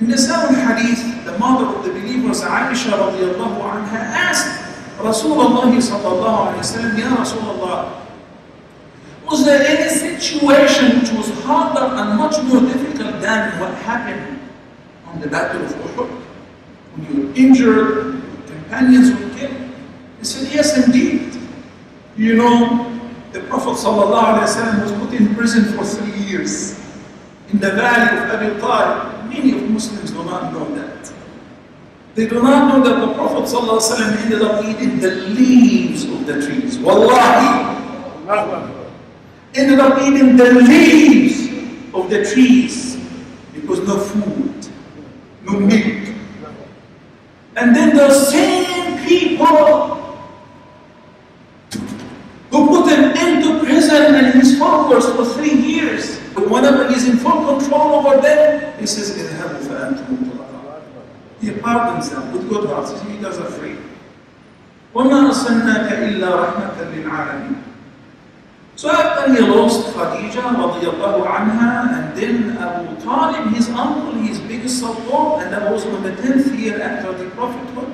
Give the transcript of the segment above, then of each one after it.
In the same hadith, the mother of the believers, Aisha radiallahu anha, asked Rasulullah sallallahu alayhi wa sallam, Ya Rasulullah, was there any situation which was harder and much more difficult than what happened on the battle of Uhud? When you were injured, companions were killed. He said, yes indeed. You know, the Prophet sallallahu alayhi wa sallam was put in prison for 3 years in the valley of Abi Talib. Many of Muslims do not know that. They do not know that the Prophet ﷺ ended up eating the leaves of the trees. Wallahi! Ended up eating the leaves of the trees because no food, no milk. And then the same people who put him into prison and his followers for 3 years. But whenever he's in full control over them, he says, اذهبوا فأنتم طلقاء. He pardons them with good hearts. You guys are free. وما أرسلناك إلا رحمة للعالمين. So after he lost Khadija radiallahu anha, and then Abu Talib, his uncle, his biggest support, and that was on the 10th year after the prophethood,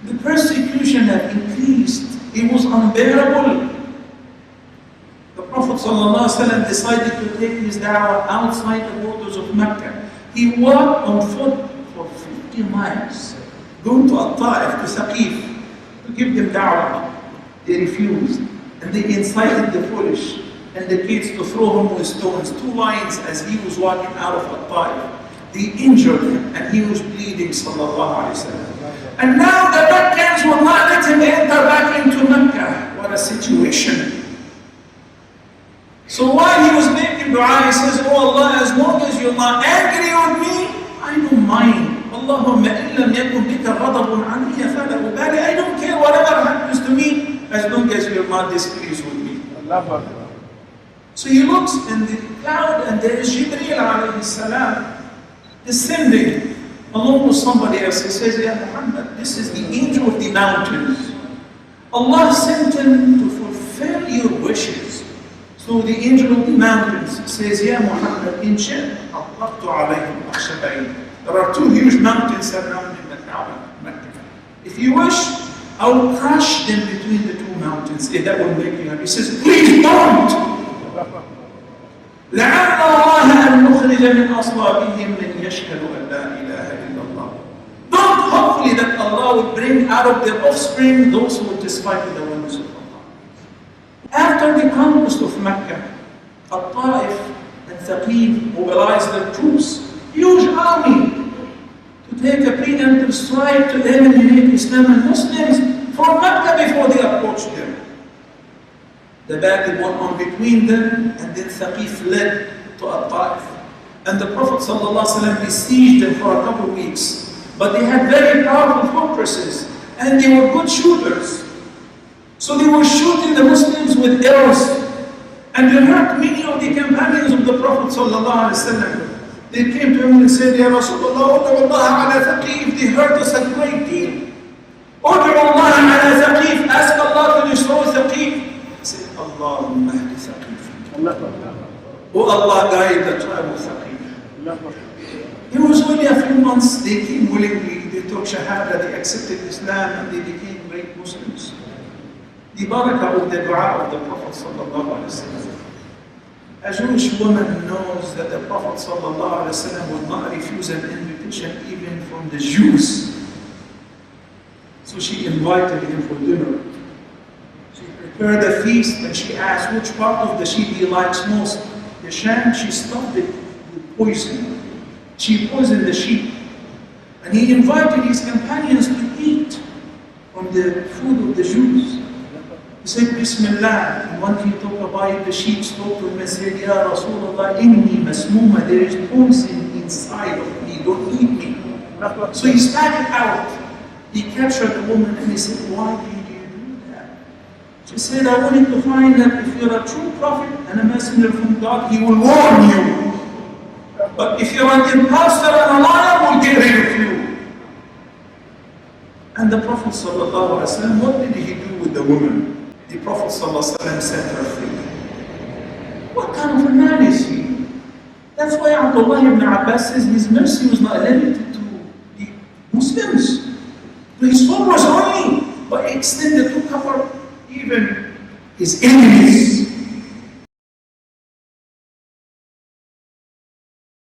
the persecution had increased. It was unbearable. The Prophet ﷺ decided to take his da'wah outside the borders of Mecca. He walked on foot for 50 miles, going to Al-Ta'if, to Saqif, to give them da'wah. They refused. And they incited the foolish and the kids to throw him with stones. 2 lions as he was walking out of Al-Ta'if. They injured him and he was bleeding, sallallahu alayhi wa sallam. And now the Meccans will not let him enter back into Mecca. What a situation. So while he was making dua, he says, Oh Allah, as long as you're not angry with me, I don't mind. Allahumma illam yakun bika ghadabun alayya fala ubali. I don't care whatever happens to me, as long as you're not displeased with me. So he looks in the cloud and there is Jibreel alayhi salam descending along with somebody else. He says, Ya Muhammad, this is the angel of the mountains. Allah sent him to fulfill your wishes. So the angel of the mountains says, Ya Muhammad, in Sheikh, there are 2 huge mountains surrounding the Kaaba, Mecca. If you wish, I will crush them between the 2 mountains, if that will make you happy. He says, please don't! لعل الله أن نخرج من أصلابهم من يشهد أن لا إله إلا الله. Don't hopefully that Allah will bring out of their offspring those who will testify to the oneness of Allah. After the conquest of Mecca, Al-Ta'if and Thaqif mobilized their troops, huge army, to take a preemptive strike to eliminate Islam and Muslims from Mecca before they approached them. The battle went on between them, and then Thaqif led to Al-Ta'if. And the Prophet ﷺ besieged them for a couple of weeks. But they had very powerful fortresses, and they were good shooters. So they were shooting the Muslims with arrows. And they hurt many of the companions of the Prophet ﷺ. They came to him and said, Ya Rasulullah, ud'u Allah ala Thaqif. They hurt us a great deal. Ud'u Allah ala Thaqif. Ask Allah to destroy Thaqif. Say, Allahumma ahdi Thaqif. Oh Allah, guide the tribe of Thaqif. It was only a few months they came willingly, they took Shahada, they accepted Islam, and they became great Muslims. The barakah of the dua of the Prophet sallallahu alaihi wasallam. A Jewish woman knows that the Prophet sallallahu alaihi wasallam would not refuse an invitation even from the Jews. So she invited him for dinner. Prepared a feast, and she asked which part of the sheep he likes most. The shank, she stuffed it with poison. She poisoned the sheep. And he invited his companions to eat from the food of the Jews. He said, Bismillah. And when he talked about the sheep, spoke to him and said, Ya Rasulullah, inni masmuma, there is poison inside of me, don't eat me. So he spat it out. He captured the woman and he said, why did you do that? She said, I wanted to find that if you're a true prophet and a messenger from God, he will warn you. But if you're an impostor and a liar, we'll get rid of you. And the Prophet ﷺ, what did he do with the woman? The Prophet ﷺ set her free. What kind of a man is he? That's why Abdullah ibn Abbas says his mercy was not limited to the Muslims, to his followers only, but extended to cover even his enemies.